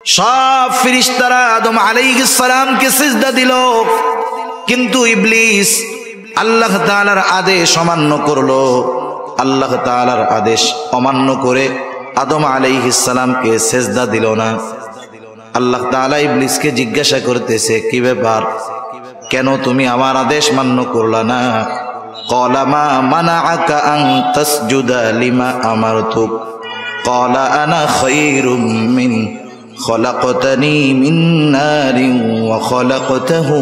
সব ফেরেশতারা আদম আলাইহিস সালামকে সিজদা দিল, কিন্তু ইবলিস আল্লাহ তাআলার আদেশ অমান্য করলো। আল্লাহ তাআলার আদেশ অমান্য করে আদম আলাইহিস সালামকে সিজদা দিল না। আল্লাহ তাআলা ইবলিসকে জিজ্ঞাসা করতেছে, কি ব্যাপার, কেন তুমি আমার আদেশ মান্য করলা না? ক্বালা মা মানাআকা আন তাসজুদা লিমা আমারতুক ক্বালা আনা খায়রুম মিন খলাকতানি মিন নারিন ওয়া খলাকতাহু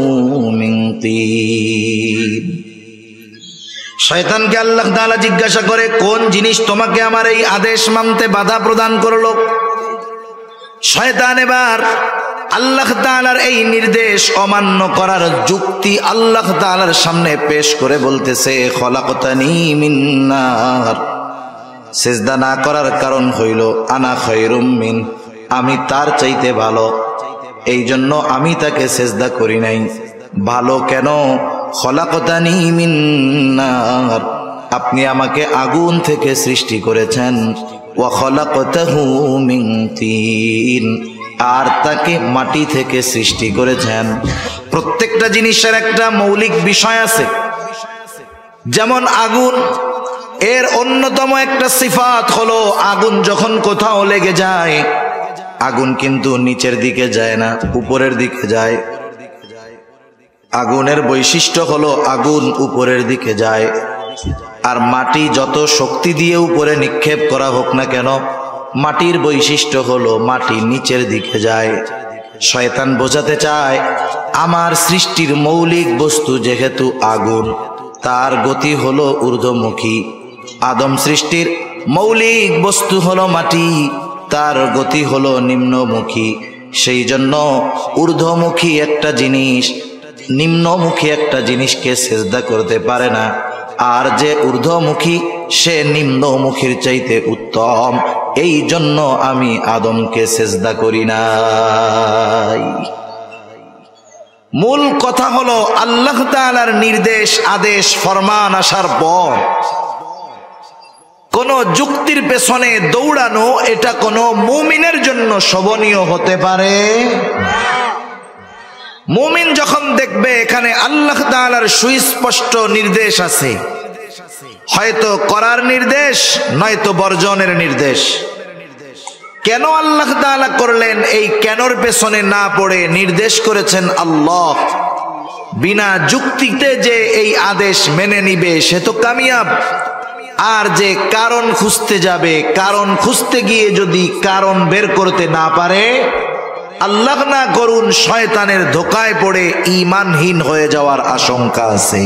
মিন তিন। শয়তানকে আল্লাহ তাআলা জিজ্ঞাসা করে, কোন জিনিস তোমাকে আমার এই আদেশ মানতে বাধা প্রদান করলো? শয়তান এবার আল্লাহ তাআলার এই নির্দেশ অমান্য করার যুক্তি আল্লাহ তাআলার সামনে পেশ করে বলতেছে, খলাকতানি মিন নার, সিজদা না করার কারণ হইল আনা খায়রুম মিন, আমি তার চাইতে ভালো, এই জন্য আমি তাকে সিজদা করি নাই। ভালো কেন? খলাকতানি মিন নার, আপনি আমাকে আগুন থেকে সৃষ্টি করেছেন, ওয়া খলাকতাহু মিন তিন, আর তাকে মাটি থেকে সৃষ্টি করেছেন। প্রত্যেকটা জিনিসের একটা মৌলিক বিষয় আছে। যেমন আগুন, এর অন্যতম একটা সিফাত হলো আগুন যখন কোথাও লেগে যায়, আগুন কিন্তু নিচের দিকে যায় না, উপরের দিকে যায়। আগুনের বৈশিষ্ট্য হলো আগুন উপরের দিকে যায়। আর মাটি যত শক্তি দিয়ে উপরে নিক্ষেপ করা হোক না কেন, মাটির বৈশিষ্ট্য হলো মাটি নিচের দিকে যায়। শয়তান বোঝাতে চায়, আমার সৃষ্টির মৌলিক বস্তু যেহেতু আগুন, তার গতি হলো ঊর্ধ্বমুখী। আদম সৃষ্টির মৌলিক বস্তু হলো মাটি, তার গতি হলো নিম্নমুখী। সেই জন্য ঊর্ধ্বমুখী একটা জিনিস নিম্নমুখী একটা জিনিসকে সিজদা করতে পারে না, আর যে ঊর্ধ্বমুখী সে নিম্নমুখীর চাইতে উত্তম। এই জন্য আমি আদমকে সিজদা করি নাই। মূল কথা হলো আল্লাহ তাআলার নির্দেশ, আদেশ, ফরমান আসার পর কোন যুক্তির পেছনে দৌড়ানো, এটা কোন মুমিনের জন্য শোভনীয় হতে পারে। মুমিন যখন দেখবে এখানে আল্লাহ তাআলার সুস্পষ্ট নির্দেশ আছে, হয়তো করার নির্দেশ নয়তো বর্জনের নির্দেশ, কেন আল্লাহ তাআলা করলেন এই কেনর পেছনে না পড়ে নির্দেশ করেছেন আল্লাহ, বিনা যুক্তিতে যে এই আদেশ মেনে নিবে সে তো কামিয়াব। আর যে কারণ খুঁজতে যাবে, কারণ খুঁজতে গিয়ে যদি কারণ বের করতে না পারে, আল্লাহ না করুন শয়তানের ধোকায় পড়ে ঈমানহীন হয়ে যাওয়ার আশঙ্কা আছে।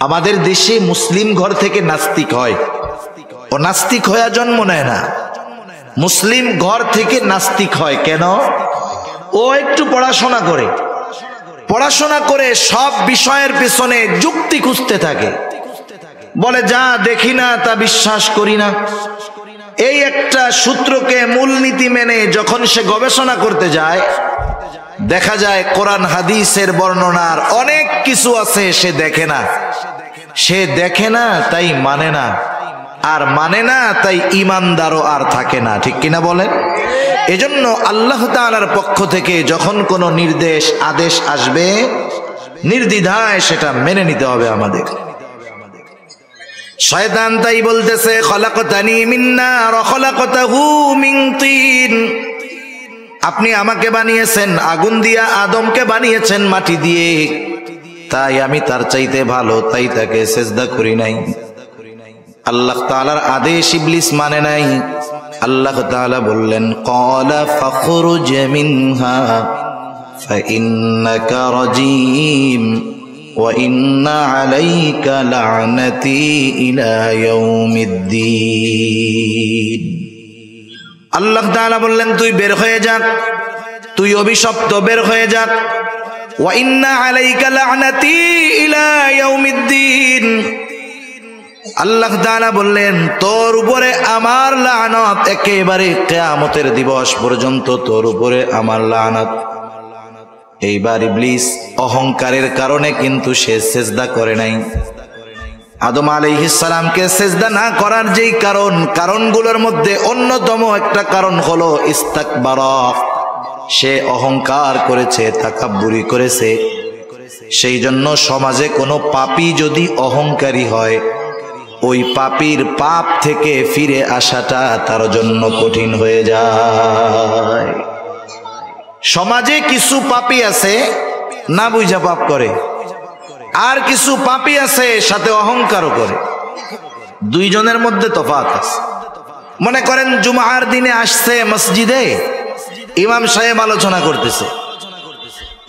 আমাদের দেশে মুসলিম ঘর থেকে নাস্তিক হয়, ও নাস্তিক হয়ে জন্ম নেয় না, মুসলিম ঘর থেকে নাস্তিক হয়। কেন? ও একটু পড়াশোনা করে, পড়াশোনা করে সব বিষয়ের পেছনে যুক্তি খুঁজতে থাকে, বলে যা দেখি না তা বিশ্বাস করি না। এই একটা সূত্রকে মূলনীতি মেনে যখন সে গবেষণা করতে যায়, দেখা যায় কোরআন হাদিসের বর্ণনার অনেক কিছু আছে সে দেখে না। সে দেখে না তাই মানে না, আর মানে না তাই ঈমানদারও আর থাকে না। ঠিক কিনা বলেন? এজন্য আল্লাহ তাআলার পক্ষ থেকে যখন কোনো নির্দেশ, আদেশ আসবে, নির্দ্বিধায় সেটা মেনে নিতে হবে আমাদের। শয়তান তাই বলতেছে, খলাকতানি মিন নার ওয়া খলাকতাহু মিন তিন, আপনি আমাকে বানিয়েছেন আগুন দিয়া, আদমকে বানিয়েছেন মাটি দিয়ে, তাই আমি তার চাইতে ভালো, তাই তাকে সিজদা করি নাই। আল্লাহ তাআলার আদেশ ইবলিস মানে নাই। আল্লাহ তাআলা বললেন, ক্বালা ফাখরুজ মিনহা ফাইন্নাকা রাজীম ওয়া ইন্না আলাইকা লা'নাতি ইলা ইয়াউমিদ্দিন। আল্লাহ তাআলা বললেন, তুই বের হয়ে যা, তুই অভিশপ্ত, বের হয়ে যা। ওয়া ইন্না আলাইকা লা'নাতি ইলা ইয়াউমিদ্দিন। আল্লাহ তাআলা বললেন, তোর উপরে আমার লানত একেবারে কিয়ামতের দিবস পর্যন্ত, তোর উপরে আমার লানত। এইবার ইবলিস অহংকারের কারণে কিন্তু সে সিজদা করে নাই। আদম আলাইহিস সালামকে সিজদা না করার যেই কারণগুলোর মধ্যে অন্যতম একটা কারণ হলো ইস্তাকবারা, সে অহংকার করেছে, তাকাব্বুরি করেছে। সেই জন্য সমাজে কোনো পাপী যদি অহংকারী হয়, ওই পাপীর পাপ থেকে ফিরে আসাটা তার জন্য কঠিন হয়ে যায়। সমাজে কিছু পাপী আছে না বুঝা পাপ করে, আর কিছু পাপী আছে সাথে অহংকারও করে। দুইজনের মধ্যে তফাৎ আছে। মনে করেন জুমার দিনে আসছে মসজিদে, ইমাম সাহেব আলোচনা করতেছে।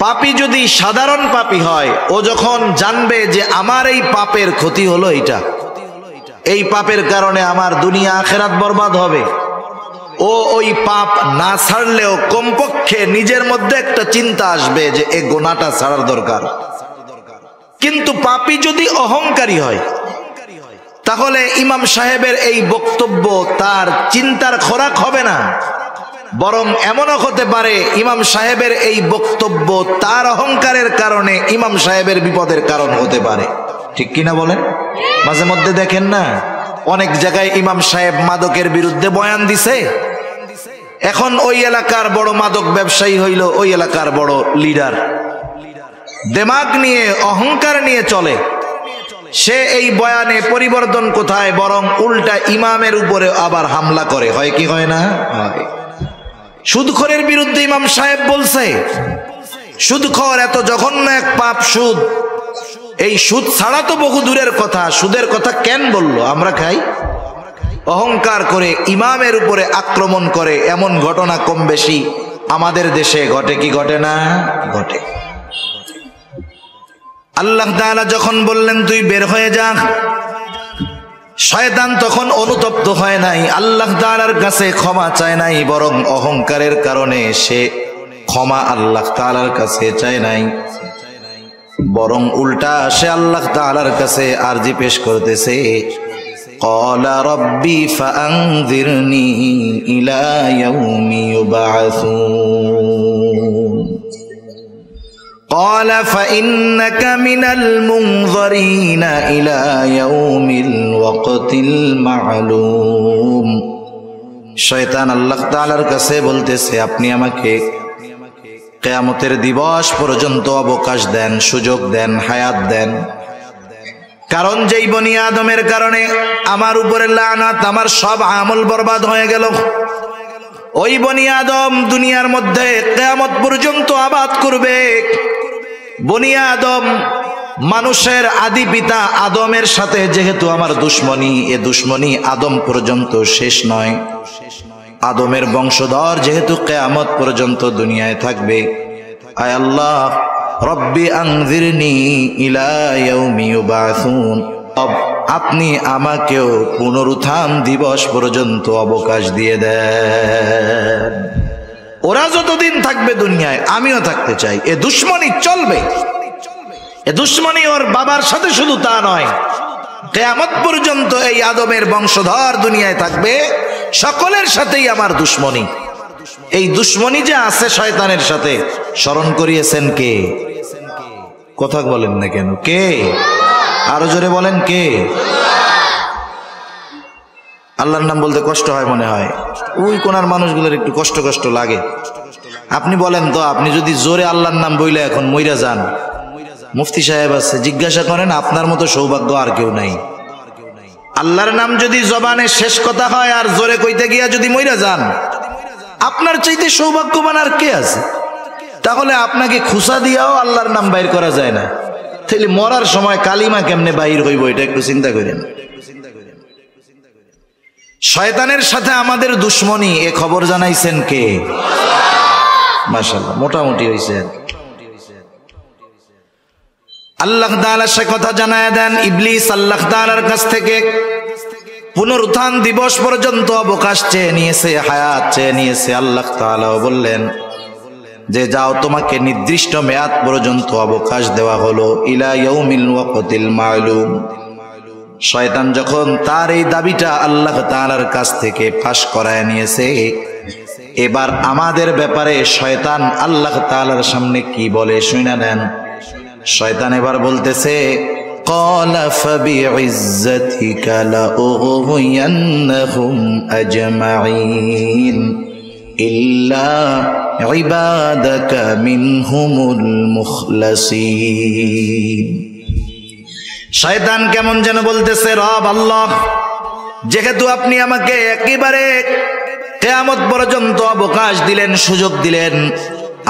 পাপী যদি সাধারণ পাপী হয়, ও যখন জানবে যে আমার এই পাপের ক্ষতি হলো এইটা, এই পাপের কারণে আমার দুনিয়া আখিরাত বরবাদ হবে, ও ওই পাপ না ছাড়লেও কমপক্ষে নিজের মধ্যে একটা চিন্তা আসবে যে এই গুনাহটা ছাড়ার দরকার। কিন্তু পাপী যদি অহংকারী হয়, তাহলে ইমাম সাহেবের এই বক্তব্য তার চিন্তার খোরাক হবে না, বরং এমনও হতে পারে ইমাম সাহেবের এই বক্তব্য তার অহংকারের কারণে ইমাম সাহেবের বিপদের কারণ হতে পারে। ঠিক কিনা বলেন? মাঝে মধ্যে দেখেন না, অনেক জায়গায় ইমাম সাহেব মাদকের বিরুদ্ধে বয়ান দিছে। এখন ওই এলাকার বড় মাদক ব্যবসায়ী হইল ওই এলাকার বড় লিডার, দিমাগ নিয়ে অহংকার নিয়ে চলে। সে এই বয়ানে পরিবর্তন কোথায়, বরং উল্টা ইমামের উপরে আবার হামলা করে। হয় কি হয় না? হয়। সুদখোরের বিরুদ্ধে ইমাম সাহেব বলছে, সুদখোর এত জঘন্য এক পাপ সুদ। এই সুদ ছাড়া তো বহু দূরের কথা, সুদের কথা কেন বললো? আমরা খাই। অহংকার করে ইমামের উপরে আক্রমণ করে, এমন ঘটনা কম বেশি আমাদের দেশে ঘটে কি ঘটে না? ঘটে। আল্লাহ তাআলা যখন বললেন তুই বের হয়ে যা, শয়তান তখন অনুতপ্ত হয় নাই, আল্লাহ তাআলার কাছে ক্ষমা চায় নাই, বরং অহংকারের কারণে সে ক্ষমা আল্লাহ তাআলার কাছে চায় নাই, বরং উল্টা সে আল্লাহ তাআলার কাছে আরজি পেশ করতেছে। ক্বালা রাব্বি ফাআনযিরনি ইলা ইয়াউমি ইউবআসুন قال فإنك من المنظرين إلى يوم الوقت المعلوم। শয়তান আল্লাহ তাআলার কাছে বলতেছে, আপনি আমাকে কিয়ামতের দিবস পর্যন্ত অবকাশ দেন, সুযোগ দেন, হায়াত দেন। কারণ যেই বনি আদমের কারণে আমার উপরে লানাত, আমার সব আমল বরবাদ হয়ে গেল। ওই বনি আদম দুনিয়ার মধ্যে কিয়ামত পর্যন্ত আবাদ করবে। বনি আদম মানুষের আদি পিতা আদমের সাথে যেহেতু আমার দুশ্মনী, এ দুশ্মনী আদম পর্যন্ত শেষ নয়। আদমের বংশধর যেহেতু কিয়ামত পর্যন্ত দুনিয়ায় থাকবে। আয় আল্লাহ, রব্বি আনযিরনি ইলা ইয়াউমি ইউবআসুন, আপনি আমাকেও পুনরুত্থান দিবস পর্যন্ত অবকাশ দিয়ে দেন। ওরা যতদিন থাকবে দুনিয়ায় আমিও থাকতে চাই। এ দুশ্মনী চলবে। এ দুশ্মনী ওর বাবার সাথে শুধু তা নয়, কিয়ামত পর্যন্ত এই আদমের বংশধর দুনিয়ায় থাকবে, সকলের সাথেই আমার দুশ্মনী। এই দুশ্মনী যে আছে শয়তানের সাথে, স্মরণ করিয়েছেন কে? কথা বলেন না কেন? কে? আরো জোরে বলেন কে? আল্লাহর নাম বলতে কষ্ট হয় মনে হয়, ওই কোনার মানুষগুলোর একটু কষ্ট কষ্ট লাগে। আপনি বলেন তো, আপনি যদি জোরে আল্লাহর নাম বইলে এখন মইরা যান, মুফতি সাহেব আছে, জিজ্ঞাসা করেন আপনার মতো সৌভাগ্য আর কেউ নাই। আল্লাহর নাম যদি জবানে শেষ কথা হয় আর জোরে কইতে গিয়া যদি মইরা যান, আপনার চাইতে সৌভাগ্যবান আর কে আছে? তাহলে আপনাকে খুসা দিয়াও আল্লাহর নাম বাইর করা যায় না, তাহলে মরার সময় কালিমা কেমনে বাইর হইব? এটা একটু চিন্তা করেন। শয়তানের সাথে আমাদের দুশ্মনী, এ খবর জানাইছেন কে? মাশাআল্লাহ, মোটামুটি হইছে। আল্লাহ তাআলা সে কথা জানায় দেন। ইবলিস আল্লাহ তাআলার কাছ থেকে পুনরুত্থান দিবস পর্যন্ত অবকাশ চেয়ে নিয়েছে, হায়াত চেয়ে নিয়েছে। আল্লাহ তাআলাও বললেন যে যাও, তোমাকে নির্দিষ্ট মেয়াদ পর্যন্ত অবকাশ দেওয়া হলো, ইলা ইয়াউমিল ওয়াক্তিল মা'লুম। শয়তান যখন তার এই দাবিটা আল্লাহ তাআলার কাছ থেকে ফাঁস করায় নিয়েছে, এবার আমাদের ব্যাপারে শয়তান আল্লাহ তাআলার সামনে কি বলে শুনে নেন। শয়তান এবার বলতেছে, قال فبعزتك لأغوينهم أجمعين إلا عبادك منهم المخلصين শয়তান কেমন যেন বলতেছে, রব আল্লাহ, যেহেতু আপনি আমাকে একেবারে কিয়ামত পর্যন্ত অবকাশ দিলেন, সুযোগ দিলেন,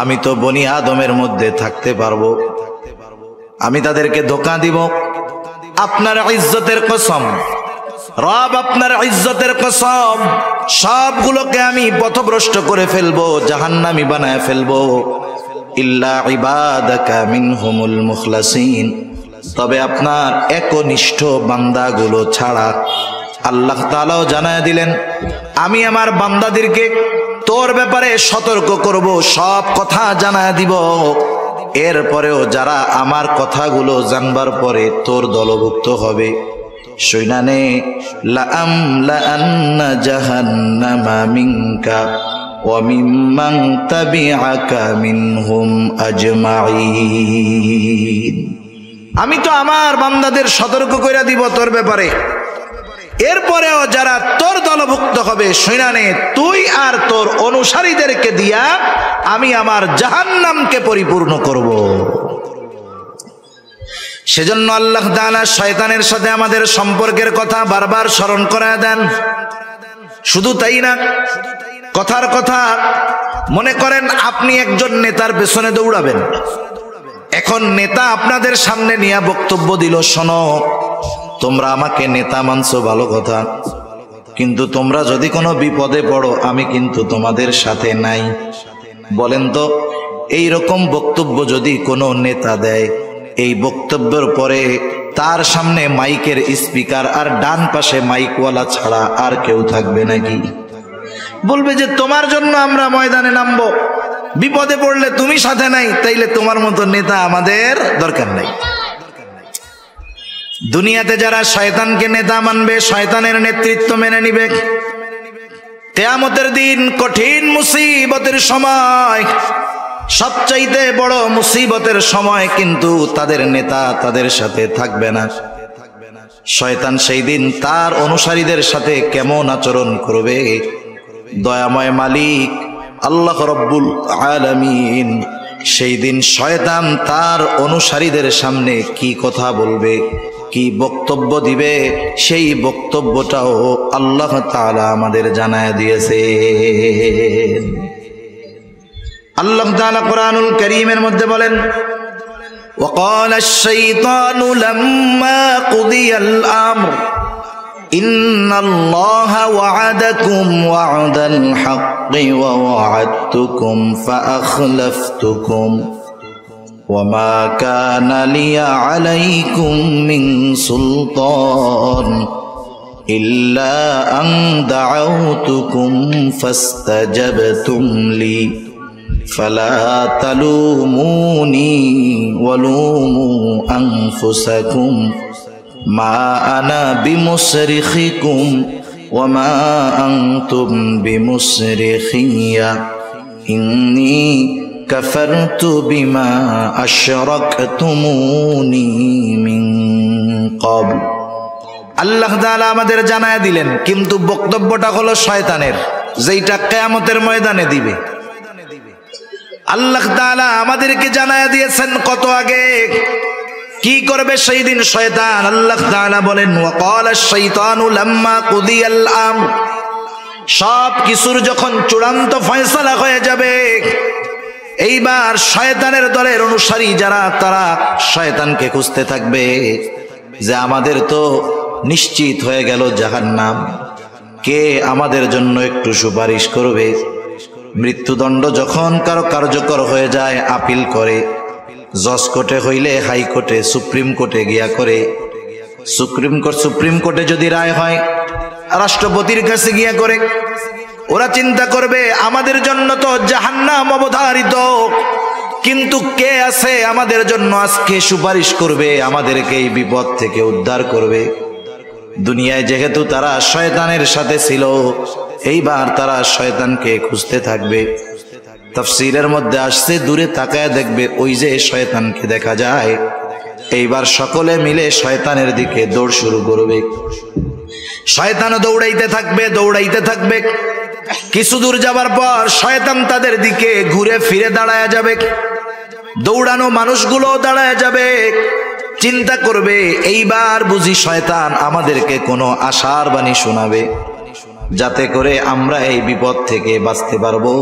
আমি তো বনি আদমের মধ্যে থাকতে পারবো, আমি তাদেরকে ধোঁকা দিব। আপনার ইজ্জতের কসম রব, আপনার ইজ্জতের কসম, সবগুলোকে আমি পথভ্রষ্ট করে ফেলবো, জাহান্নামী বানায় ফেলবো। ইল্লা ইবাদাকা মিনহুমুল মুখলাসিন, তবে আপনার একনিষ্ঠ বান্দাগুলো ছাড়া। আল্লাহ তাআলাও জানায় দিলেন, আমি আমার বান্দাদেরকে তোর ব্যাপারে সতর্ক করব, সব কথা জানায় দিব। এরপরেও যারা আমার কথাগুলো জানবার পরে তোর দলভুক্ত হবে, শুনানে লাআমলাআন্না জাহান্নামা মিনকা ওয়া মিম্মান তাবিআকা মিনহুম আজমাইন। আমি তো আমার বান্দাদের সতর্ক করে দিব তোর ব্যাপারে, এরপরেও যারা তোর দলভুক্ত হবে, শুনানে তুই আর তোর অনুসারীদেরকে দিয়া আমি আমার জাহান্নামকে পরিপূর্ণ করব। সেজন্য আল্লাহ তাআলা শয়তানের সাথে আমাদের সম্পর্কের কথা বারবার স্মরণ করায় দেন। শুধু তাই না, কথার কথা মনে করেন আপনি একজন নেতার পেছনে দৌড়াবেন। এখন নেতা আপনাদের সামনে নিয়ে বক্তব্য দিল, শোনো, তোমরা আমাকে নেতা মানছো ভালো কথা, কিন্তু তোমরা যদি কোনো বিপদে পড়ো আমি কিন্তু তোমাদের সাথে নাই। বলেন তো, এই রকম বক্তব্য যদি কোনো নেতা দেয়, এই বক্তব্যের পরে তার সামনে মাইকের স্পিকার আর ডান পাশে মাইকওয়ালা ছাড়া আর কেউ থাকবে নাকি? বলবে যে তোমার জন্য আমরা ময়দানে নামবো, বিপদে পড়লে তুমি সাথে নাই, তাইলে তোমার মতো নেতা আমাদের দরকার নাই। দুনিয়াতে যারা শয়তানকে নেতা মানবে, শয়তানের নেতৃত্ব মেনে নিবে, কিয়ামতের দিন কঠিন মুসিবতের সময়, সবচাইতে বড় মুসিবতের সময় কিন্তু তাদের নেতা তাদের সাথে থাকবে না। শয়তান সেই দিন তার অনুসারীদের সাথে কেমন আচরণ করবে, দয়াময় মালিক আল্লাহ রব্বুল আলামিন সেই দিন শয়তান তার অনুসারীদের সামনে কি কথা বলবে, কি বক্তব্য দিবে, সেই বক্তব্যটাও আল্লাহ তাআলা আমাদের জানায় দিয়েছে। আল্লাহ তাআলা কোরআনুল কারীমের মধ্যে বলেন, وقال الشيطان لما قضي الأمر إن الله وعدكم وعد الحق ووعدتكم فأخلفتكم وما كان لي عليكم من سلطان إلا أن دعوتكم فاستجبتم لي فلا تلوموني ولوموا أنفسكم ما أنا بمصرخكم وما أنتم بمصرخي إني كفرت بما أشركتموني من قبل। আল্লাহ তাআলা আমাদের জানায় দিলেন, কিন্তু বক্তব্যটা হলো শয়তানের, যেটা কিয়ামতের ময়দানে দিবে। আল্লাহ তাআলা আমাদেরকে জানায় দিয়েছেন কত আগে কি করবে সেই দিন শয়তান। আল্লাহ তাআলা বলেন, ওয়াকালা আশ-শাইতানু লাম্মা কুদিয়াল আমর, সব কিছুর যখন চূড়ান্ত ফয়সালা হয়ে যাবে, এইবার শয়তানের দলের অনুসারী যারা, তারা শয়তানকে খুঁজতে থাকবে যে আমাদের তো নিশ্চিত হয়ে গেল জাহান্নাম, কে আমাদের জন্য একটু সুপারিশ করবে। মৃত্যুদণ্ড যখন কারো কার্যকর হয়ে যায়, আপিল করে, জজ কোর্টে হইলে হাইকোর্টে, সুপ্রিম কোর্টে গিয়া করে, সুপ্রিম কোর্টে যদি রায় হয় রাষ্ট্রপতির কাছে গিয়া করে। ওরা চিন্তা করবে আমাদের জন্য তো জাহান্নাম অবধারিত, কিন্তু কে আছে আমাদের জন্য আজকে সুপারিশ করবে, আমাদেরকে এই বিপদ থেকে উদ্ধার করবে। দুনিয়ায় যেহেতু তারা শয়তানের সাথে ছিল, এইবার তারা শয়তানকে খুঁজতে থাকবে। তাফসীরের মধ্যে আসছে, দূরে তাকায় দেখবে ওই যে শয়তানকে দেখা যায়, এইবার সকলে মিলে শয়তানের দিকে দৌড় শুরু করবে। শয়তানও দৌড়াইতে থাকবে। কিছু দূর যাবার পর শয়তান তাদের দিকে ঘুরে ফিরে দাঁড়ায়া যাবে। দৌড়ানো মানুষগুলো দাঁড়ায়া যাবে, চিন্তা করবে এইবার বুঝি শয়তান আমাদেরকে কোনো আশার বাণী শোনাবে, যাতে করে আমরা এই বিপদ থেকে বাঁচতে পারবো।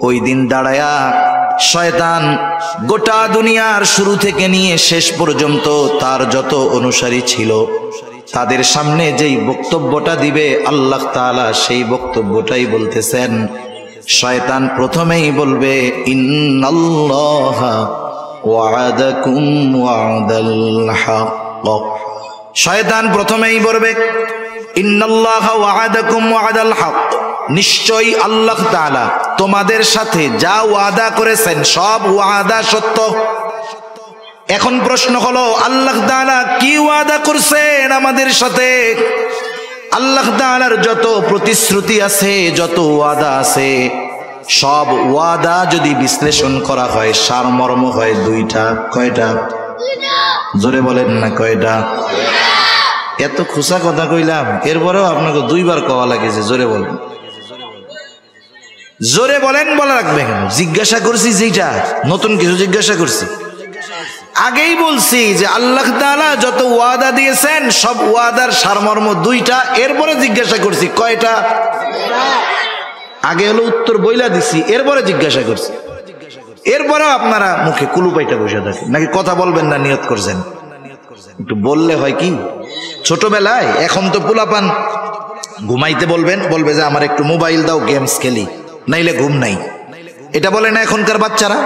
ওই দিন দাঁড়ায়া শয়তান গোটা দুনিয়ার শুরু থেকে নিয়ে শেষ পর্যন্ত তার যত অনুসারী ছিল তাদের সামনে যেই বক্তব্যটা দিবে আল্লাহ তাআলা সেই বক্তব্যটাই বলতেছেন। শয়তান প্রথমেই বলবে, ইন্নাল্লাহা ওয়া'আদাকুম ওয়া'দাল হক। শয়তান প্রথমেই বলবে, ইন্নাল্লাহা ওয়া'আদাকুম ওয়া'দাল হক, নিশ্চয়ই আল্লাহ তাআলা তোমাদের সাথে যা ওয়াদা করেছেন সব ওয়াদা সত্য। এখন প্রশ্ন হলো, আল্লাহ তাআলা কি ওয়াদা করছেন আমাদের সাথে? আল্লাহ তাআলার যত প্রতিশ্রুতি আছে, যত ওয়াদা আছে, সব ওয়াদা যদি বিশ্লেষণ করা হয় সারমর্ম হয় দুইটা। কয়টা? জোরে বলেন না, কয়টা? এত খুশা কথা কইলাম, এরপরেও আপনাকে দুইবার কওয়া লাগেছে। জোরে বলেন বলা রাখবে কেন? জিজ্ঞাসা করছি, যেটা নতুন কিছু জিজ্ঞাসা করছি। আগেই বলছি যে আল্লাহ তাআলা যত ওয়াদা দিয়েছেন সব ওয়াদার সারমর্ম দুইটা। এরপরে জিজ্ঞাসা করছি কয়টা? আগে হলো উত্তর বইলা দিছি, এরপরে জিজ্ঞাসা করছি। এরপরেও আপনারা মুখে কুলুপাইটা বসে থাকেন, নাকি কথা বলবেন না নিয়ত করছেন? একটু বললে হয় কি, ছোটবেলায় এখন তো পোলাপান ঘুমাইতে বলবে যে আমার একটু মোবাইল দাও, গেমস খেলি, নাইলে ঘুম নাই। এটা বলে না এখনকার বাচ্চারা?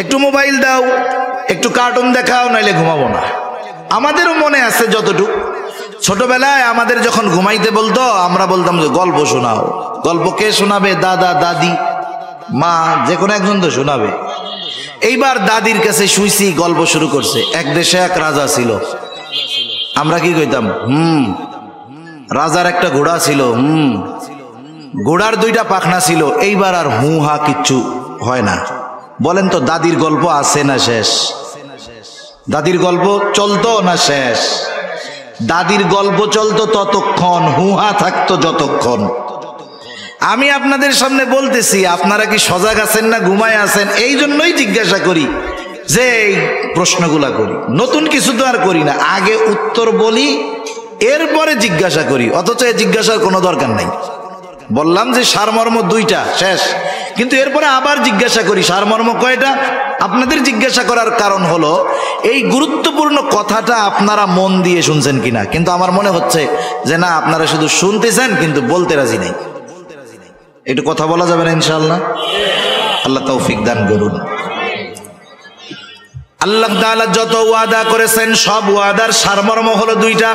একটু মোবাইল দাও, একটু কার্টুন দেখাও, নাইলে ঘুমাবো না। আমাদেরও মনে আছে যতটুকু, ছোটবেলায় আমাদের যখন ঘুমাইতে বলতো আমরা বলতাম যে গল্প শোনাও। গল্প কে শোনাবে? দাদা, দাদি, মা, যে কোনো একজন তো শোনাবে। এইবার দাদির কাছে শুইছি, গল্প শুরু করছে। এক দেশে এক রাজা ছিল। আমরা কি কইতাম? রাজার একটা ঘোড়া ছিল, ঘোড়ার দুইটা পাখনা ছিল। এইবার আর হু হা কিচ্ছু হয় না। বলেন তো দাদির গল্প আছে না শেষ? দাদির গল্প চলতো না শেষ? দাদির গল্প চলতো ততক্ষণ, হুহা থাকতো যতক্ষণ। আমি আপনাদের সামনে বলতেছি, আপনারা কি সজাগ আছেন না ঘুমায় আছেন? এই জন্যই জিজ্ঞাসা করি, যে এই প্রশ্নগুলা করি। নতুন কিছু তো আর করি না, আগে উত্তর বলি এরপরে জিজ্ঞাসা করি। অথচ এই জিজ্ঞাসার কোনো দরকার নাই। বললাম যে সারমর্ম দুইটা, শেষ। কিন্তু এরপরে আবার জিজ্ঞাসা করি সারমর্ম কয়টা? আপনাদের জিজ্ঞাসা করার কারণ হলো এই গুরুত্বপূর্ণ কথাটা আপনারা মন দিয়ে শুনছেন কিনা। কিন্তু আমার মনে হচ্ছে যে না, আপনারা শুধু শুনতেছেন কিন্তু বলতে রাজি নাই। একটু কথা বলা যাবে না ইনশাআল্লাহ? আল্লাহ তৌফিক দান করুন। আল্লাহ তাআলা যত ওয়াদা করেছেন সব ওয়াদার সারমর্ম হলো দুইটা।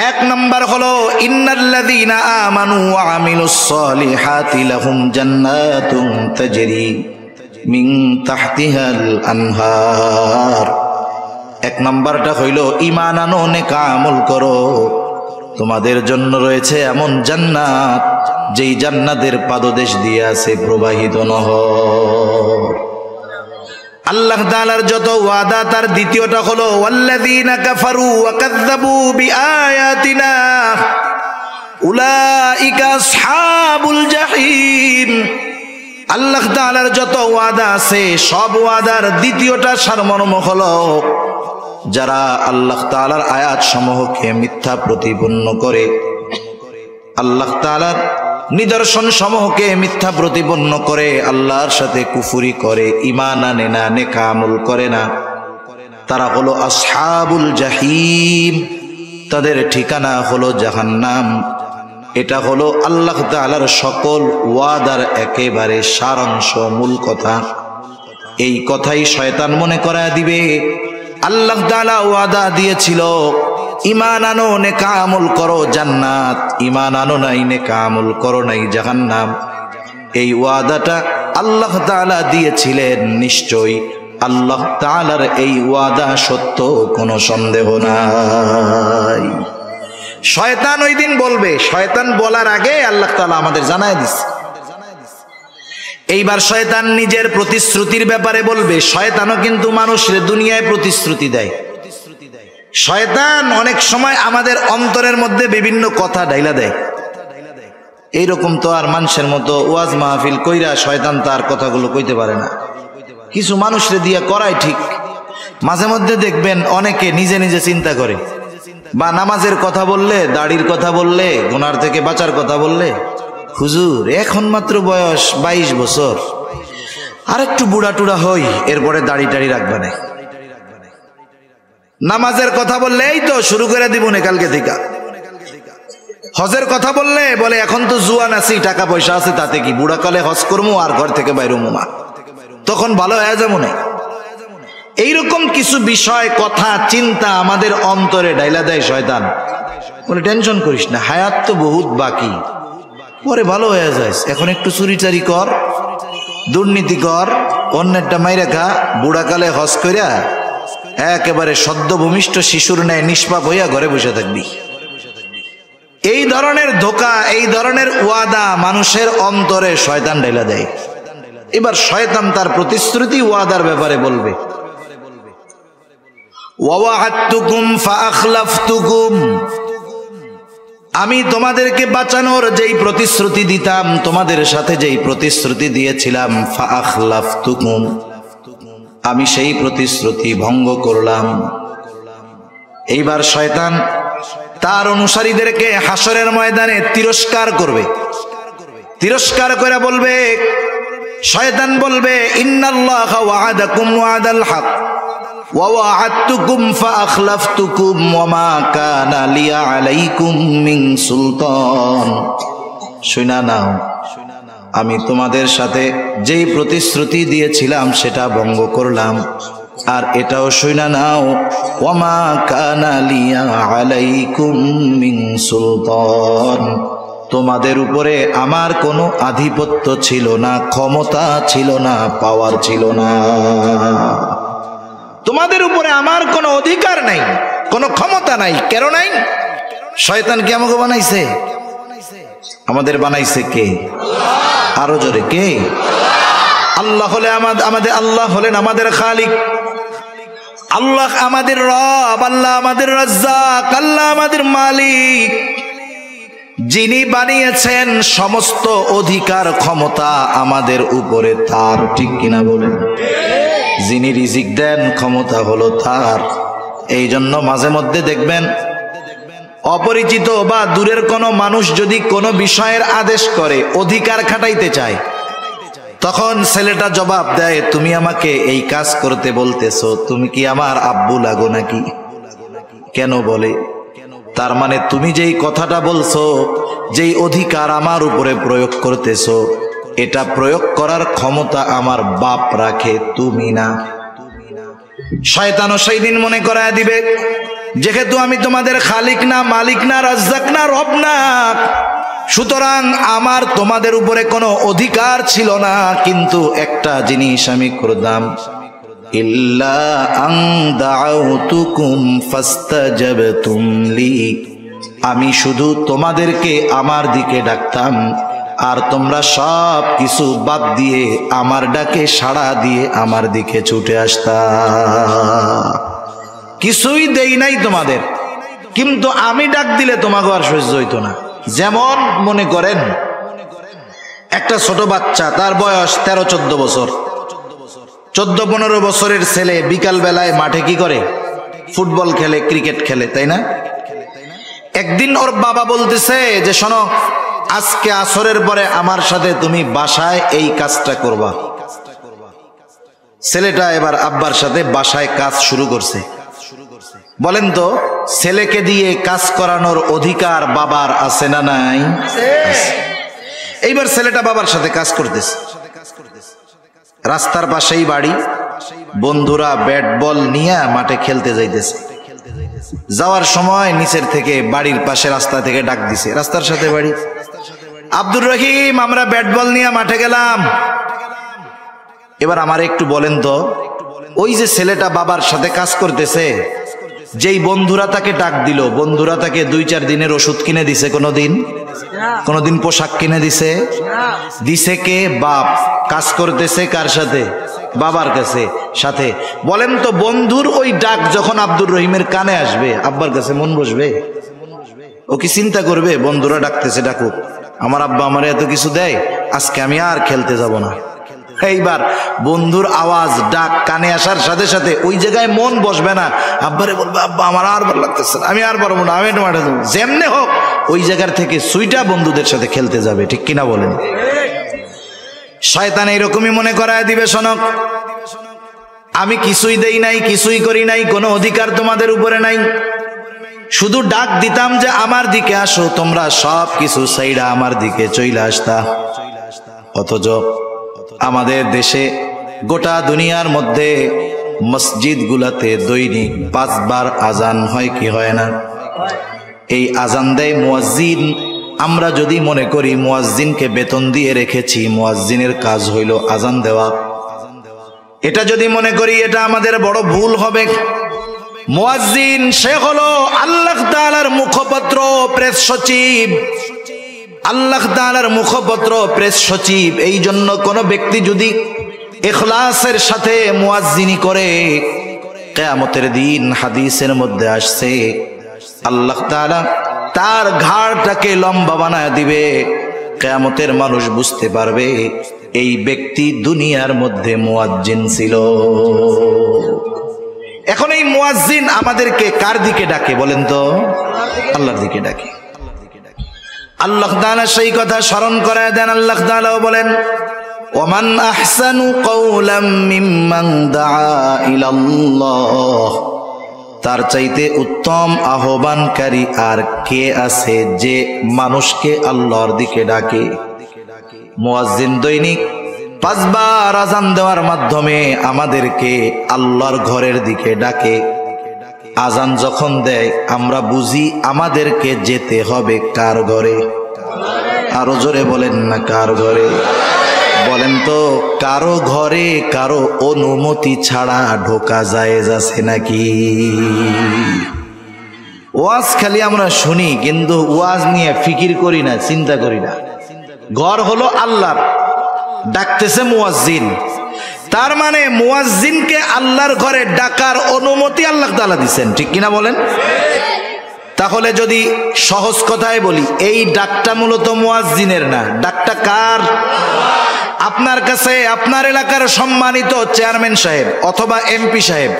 এক নাম্বার হলো, ইন্নাল্লাযীনা আমানু ওয়া আমিলুস সলিহাতি লাহুম জান্নাতুন তাজরি মিন তাহতিহাল আনহার। এক নাম্বারটা হইল ঈমান আনো, নেক আমল করো, তোমাদের জন্য রয়েছে এমন জান্নাত যেই জান্নাতের পাদদেশ দিয়ে আছে প্রবাহিত নহর। আল্লাহ তাআলার যত ওয়াদা তার দ্বিতীয়টা হলো, ওয়াল্লাযীনা কাফারু ওয়া কাযযাবু বিআয়াতিনা উলাইকা আসহাবুল জাহিম। আল্লাহ তাআলার যত ওয়াদা আছে সব ওয়াদার দ্বিতীয়টা সারমর্ম হলো, যারা আল্লাহ তাআলার আয়াত সমূহকে মিথ্যা প্রতিপন্ন করে, আল্লাহ তাআলার নিদর্শন সমূহকে মিথ্যা প্রতিপন্ন করে, আল্লাহর সাথে কুফরি করে, ঈমান আনে না, নেক আমল করে না, তারা হলো আসহাবুল জাহিম। তাদের ঠিকানা হলো জাহান্নাম। এটা হলো আল্লাহ তাআলার সকল ওয়াদার একেবারে সারাংশ, মূল কথা। এই কথাই শয়তান মনে করায় দিবে। আল্লাহ তাআলা ওয়াদা দিয়েছিল, ঈমান আনো, নেক আমল করো, জান্নাত। ঈমান আনো নাই, নেক আমল করো নাই, জাহান্নাম। এই ওয়াদাটা আল্লাহ তাআলা দিয়েছিলেন। নিশ্চয়ই আল্লাহ তাআলার এই ওয়াদা সত্য, কোনো সন্দেহ নাই। শয়তান ওই দিন বলবে, শয়তান বলার আগে আল্লাহ তাআলা আমাদের জানায় দিচ্ছে। এইবার শয়তান নিজের প্রতিশ্রুতির ব্যাপারে বলবে। শয়তানও কিন্তু মানুষের দুনিয়ায় প্রতিশ্রুতি দেয়। শয়তান অনেক সময় আমাদের অন্তরের মধ্যে বিভিন্ন কথা ঢাইলা দেয়। এইরকম তো আর মানুষের মতো ওয়াজ মাহফিল কইরা শয়তান তার কথাগুলো কইতে পারে না। কিছু মানুষরে দিয়া করাই ঠিক। মাঝে মধ্যে দেখবেন অনেকে নিজে নিজে চিন্তা করে, বা নামাজের কথা বললে, দাড়ির কথা বললে, গুনার থেকে বাঁচার কথা বললে, হুজুর এখন মাত্র বয়স 22 বছর, আর একটু বুড়া টুড়া হই, এরপরে দাড়ি টাড়ি রাখবে না। নামাজের কথা বললে এই তো শুরু করে দিব না কালকে থেকে। হজের কথা বললে বলে এখন তো জুয়ান আছি, টাকা পয়সা আছে, তাতে কি, বুড়া কালে হজ করবো আর ঘর থেকে বাইরে মুমা, তখন ভালো হয়ে যাবো না। এইরকম কিছু বিষয়, কথা, চিন্তা আমাদের অন্তরে ডাইলা দেয় শয়তান। বলে টেনশন করিস না, হায়াত তো বহুত বাকি, পরে ভালো হয়ে যায়। এখন একটু চুরি চারি কর, দুর্নীতি কর, অন্যেরটা মাইরা খা, বুড়াকালে হজ কইরা একেবারে সদ্য ভূমিষ্ঠ শিশুর ন্যায় নিষ্পাপ হইয়া ঘরে বসে থাকবি। এই ধরনের ধোঁকা, এই ধরনের ওয়াদা মানুষের অন্তরে শয়তান ডাইলা দেয়। এবার শয়তান তার প্রতিশ্রুতি ওয়াদার ব্যাপারে বলবে, ওয়াওয়া'আদতুকুম ফাআখলাফতুকুম, আমি তোমাদেরকে বাঁচানোর যেই প্রতিশ্রুতি দিতাম, তোমাদের সাথে যেই প্রতিশ্রুতি দিয়েছিলাম, ফাআখলাফতুকুম, আমি সেই প্রতিশ্রুতি ভঙ্গ করলাম। এইবার শয়তান তার অনুসারীদেরকে হাসরের ময়দানে তিরস্কার করবে। তিরস্কার করে বলবে, শয়তান বলবে, ইন্নাল্লাহা ওয়া'আদাকুম ওয়া'দাল হক ওয়া ওয়া'আদতুকুম ফাআখলাফতুকুম ওয়া মা কানা লিয়া আলাইকুম মিন সুলতান। শুনা নাও, আমি তোমাদের সাথে যেই প্রতিশ্রুতি দিয়েছিলাম সেটা ভঙ্গ করলাম। আর এটাও শুনা নাও, ওয়া মা কানা লিয়া আলাইকুম মিন সুলতান, তোমাদের উপরে আমার কোনো আধিপত্য ছিল না, ক্ষমতা ছিল না, পাওয়ার ছিল না। তোমাদের উপরে আমার কোনো অধিকার নাই, কোনো ক্ষমতা নাই। কেন নাই? শয়তান কি আমাকে বানাইছে? আমাদের বানাইছে কে? আরো জোরে, কে? আল্লাহ হলে আমাদের আল্লাহ হলেন আমাদের খালিক, আল্লাহ আমাদের রব, আল্লাহ আমাদের রাজ্জাক, আল্লাহ আমাদের মালিক। যিনি বানিয়েছেন, সমস্ত অধিকার ক্ষমতা আমাদের উপরে তার, ঠিক কিনা বলেন? যিনি রিজিক দেন, ক্ষমতা হলো তার। এই জন্য মাঝে মধ্যে দেখবেন অপরিচিত বা দূরের কোনো মানুষ যদি কোনো বিষয়ের আদেশ করে, অধিকার খাটাইতে চায়, তখন ছেলেটা জবাব দেয়, তুমি আমাকে এই কাজ করতে বলতেছো, তুমি কি আমার আব্বু লাগো নাকি? কেন বলে? তার মানে তুমি যেই কথাটা বলছো, যেই অধিকার আমার উপরে প্রয়োগ করতেছো, এটা প্রয়োগ করার ক্ষমতা আমার বাপ রাখে, তুমি না। শয়তানও সেই দিন মনে করায় দিবে, যেহেতু আমি তোমাদের খালিক না, মালিক না, রাজ্জাক না, রব না, সুতরাং আমার তোমাদের উপরে কোনো অধিকার ছিল না। কিন্তু একটা জিনিস আমি করতাম, ইল্লা আন দাউতুকুম ফাস্তাজাবতুম লি, আমি শুধু তোমাদেরকে আমার দিকে ডাকতাম, আর তোমরা সব কিছু বাদ দিয়ে আমার ডাকে সাড়া দিয়ে আমার দিকে ছুটে আসতা। কিছুই দেই নাই তোমাদের, কিন্তু আমি ডাক দিলে তোমাকে আর সহ্য হইতো না। যেমন মনে করেন একটা ছোট বাচ্চা, তার বয়স 13-14 বছর, 14-15 বছরের ছেলে বিকাল বেলায় মাঠে কি করে? ফুটবল খেলে, ক্রিকেট খেলে, তাই না? একদিন ওর বাবা বলতেছে যে শোনো, আজকে আসরের পরে আমার সাথে তুমি বাসায় এই কাজটা করবা। ছেলেটা এবার আব্বার সাথে বাসায় কাজ শুরু করছে। বলেন তো, ছেলেকে দিয়ে কাজ করানোর অধিকার বাবার আছে না নাই? এইবার ছেলেটা বাবার সাথে কাজ করতেছে। রাস্তার পাশেই বাড়ি, বন্ধুরা ব্যাট বল নিয়ে মাঠে খেলতে যাইতেছে। যাওয়ার সময় নিচের থেকে বাড়ির পাশে রাস্তা থেকে ডাক দিছে, রাস্তার সাথে বাড়ি, আব্দুর রহিম, আমরা ব্যাট বল নিয়ে মাঠে গেলাম। এবার আমার একটু বলেন তো, ওই যে ছেলেটা বাবার সাথে কাজ করতেছে, যেই বন্ধুরা তাকে ডাক দিল, বন্ধুরা তাকে 2-4 দিনের ওষুধ কিনে দিছে? কোনোদিন পোশাক কিনে দিছে? দিছে কে? বাপ। কাজ করতেছে কার সাথে? বাবার কাছে সাথে। বলেন তো, বন্ধুর ওই ডাক যখন আব্দুর রহিমের কানে আসবে, আব্বার কাছে মন বসবে? ও কি চিন্তা করবে বন্ধুরা ডাকতেছে, ডাকুক, আমার আব্বা আমারে এত কিছু দেয়, আজকে আমি আর খেলতে যাব না? এইবার বন্ধুর আওয়াজ ডাক কানে আসার সাথে সাথে ওই জায়গায় মন বসবে না, আব্বারে বলবে আব্বা আমার আর ভালো লাগতেছে না, আমি আর পারবো না, আমি মাঠে যাবো, যেমনে হোক ওই জায়গার থেকে সুইটা বন্ধুদের সাথে খেলতে যাবে। ঠিক কিনা বলেন? শয়তান এইরকমই মনে করায় দিবে, শোনক আমি কিছুই দেই নাই, কিছুই করি নাই, কোনো অধিকার তোমাদের উপরে নাই, শুধু ডাক দিতাম যে আমার দিকে আসো, তোমরা সব কিছু সাইডা আমার দিকে চইলা আসতা। অথচ আমাদের দেশে গোটা দুনিয়ার মধ্যে মসজিদ গুলাতে দৈনিক 5 বার আজান হয় কি হয় না? এই আজান দেয় মুয়াজ্জিন। আমরা যদি মনে করি মুয়াজ্জিনকে বেতন দিয়ে রেখেছি, মুয়াজ্জিনের কাজ হইল আজান দেওয়া, এটা যদি মনে করি এটা আমাদের বড় ভুল হবে। মুয়াজ্জিন সে হলো আল্লাহ তাআলার মুখপত্র, প্রেস সচিব। আল্লাহ তাআলার মুখপত্র, প্রেস সচিব। এই জন্য কোন ব্যক্তি যদি ইখলাসের সাথে মুয়াজ্জিনি করে, কিয়ামতের দিন হাদিসের মধ্যে আসছে আল্লাহ তাআলা তার ঘাড়টাকে লম্বা বানায় দিবে। কিয়ামতের মানুষ বুঝতে পারবে এই ব্যক্তি দুনিয়ার মধ্যে মুয়াজ্জিন ছিল। এখন এই মুয়াজ্জিন আমাদেরকে কার দিকে ডাকে বলেন তো? আল্লাহর দিকে ডাকে। আল্লাহ তাআলা সেই কথা স্মরণ করায় দেন। আল্লাহ তাআলা বলেন, ওমান আহসানু কওলাম মিম্মান দাআ ইলাল্লাহ, তার চাইতে উত্তম আহ্বানকারী আর কে আছে যে মানুষকে আল্লাহর দিকে ডাকে? মুয়াজ্জিন দৈনিক 5 বার আজান দেওয়ার মাধ্যমে আমাদেরকে আল্লাহর ঘরের দিকে ডাকে। আজান যখন দেয় আমরা বুঝি আমাদেরকে যেতে হবে কার ঘরে? আরো জোরে বলেন না, কার ঘরে? বলেন তো, কারো ঘরে কারো অনুমতি ছাড়া ঢোকা জায়েজ আছে নাকি? ওয়াজ খালি আমরা শুনি, কিন্তু ওয়াজ নিয়ে ফিকির করি না, চিন্তা করি না। ঘর হলো আল্লাহর, ডাকতেছে মুয়াজ্জিন, তার মানে মুয়াজ্জিনকে আল্লাহর ঘরে ডাকার অনুমতি আল্লাহ তাআলা দিবেন। ঠিক কিনা বলেন? তাহলে যদি সহজ কথায় বলি, এই ডাকটা মূলত মুয়াজ্জিনের না, ডাকটা কার? আপনার কাছে আপনার এলাকার সম্মানিত চেয়ারম্যান সাহেব অথবা এমপি সাহেব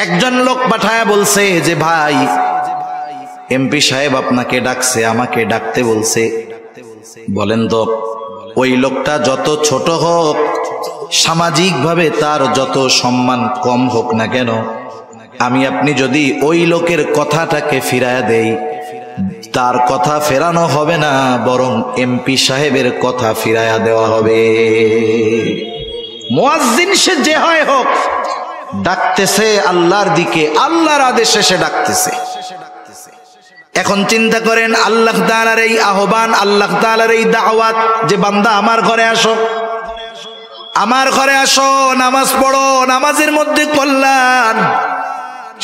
একজন লোক পাঠায় বলছে যে ভাই এমপি সাহেব আপনাকে ডাকছে, আমাকে ডাকতে বলছে। বলেন তো, ওই লোকটা যত ছোট হোক, সামাজিকভাবে তার যত সম্মান কম হোক না কেন, আমি আপনি যদি ওই লোকের কথাটাকে ফিরায়া দেই, তার কথা ফেরানো হবে না, বরং এমপি সাহেবের কথা ফিরায়া দেওয়া হবে। মুয়াজ্জিন সে যে হয় হোক, ডাকতেছে আল্লাহর দিকে, আল্লাহর আদেশে সে ডাকতেছে। এখন চিন্তা করেন, আল্লাহ তাআলার এই আহ্বান, আল্লাহ তাআলার এই দাওয়াত যে বান্দা আমার ঘরে আসো, আমার ঘরে আসো, নামাজ পড়ো, নামাজের মধ্যে কল্যাণ।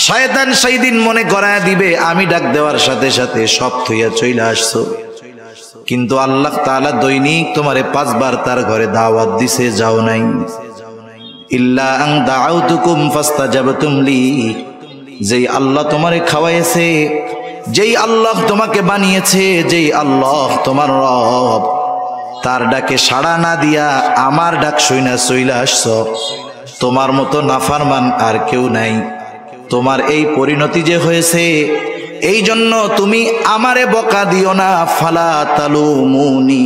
শয়তান সেই দিন মনে করায় দিবে আমি ডাক দেওয়ার সাথে সাথে সব থইয়া চইলা আসছো, কিন্তু আল্লাহ তাআলা দৈনিক তোমারে 5 বার তার ঘরে দাওয়াত দিছে, যাও নাই। ইল্লা আন দাউতুকুম ফাস্তাজাবতুম লি, যেই আল্লাহ তোমারে খাওয়াইছে, যেই আল্লাহ তোমাকে বানিয়েছে, যেই আল্লাহ তোমার রব, তার ডাকে সাড়া না দিয়া আমার ডাক শুইনা চইলা আসছো। তোমার মতো নাফরমান আর কেউ নাই। তোমার এই পরিণতি যে হয়েছে, এই জন্য তুমি আমারে বকা দিও না। ফালা তালুমুনি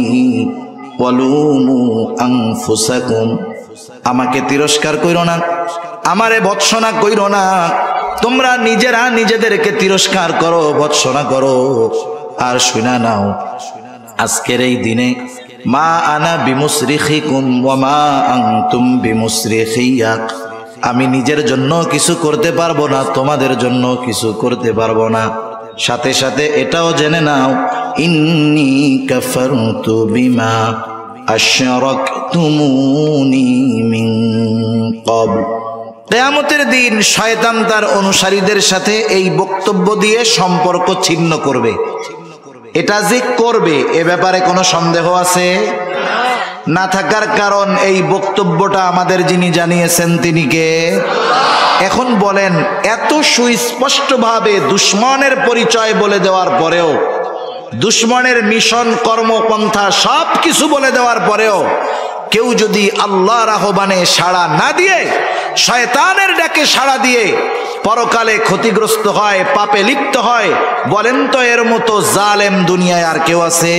ওয়ালুমু আনফুসাকুম, আমাকে তিরস্কার কইরো না, আমারে ভৎসনা কইরো না। তোমরা নিজেরা নিজেদেরকে তিরস্কার করো, ভৎসনা করো। আর শুনা নাও, আজকের এই দিনে মা আনা বিমুসরিখিকুম ওয়া মা আনতুম বিমুসরিখিয়া, আমি নিজের জন্য কিছু করতে পারবো না, তোমাদের জন্য কিছু করতে পারবো না। সাথে সাথে এটাও জেনে নাও, ইন্নী কাফারতু বিমা আশরাকতুমুনি মিন ক্বাবল, কিয়ামতের দিন শয়তান তার অনুসারীদের সাথে এই বক্তব্য দিয়ে সম্পর্ক ছিন্ন করবে। এটা যে করবে এ ব্যাপারে কোনো সন্দেহ আছে? না থাকার কারণ এই বক্তব্যটা আমাদের যিনি জানিয়েছেন তিনি কে? এখন বলেন, এত সুস্পষ্টভাবে দুশ্মনের পরিচয় বলে দেওয়ার পরেও, দুশ্মনের মিশন কর্মপন্থা সব কিছু বলে দেওয়ার পরেও কেউ যদি আল্লাহর আহ্বানে সাড়া না দিয়ে শয়তানের ডাকে সাড়া দিয়ে পরকালে ক্ষতিগ্রস্ত হয়, পাপে লিপ্ত হয়, বলেন তো এর মতো জালেম দুনিয়ায় আর কেউ আছে?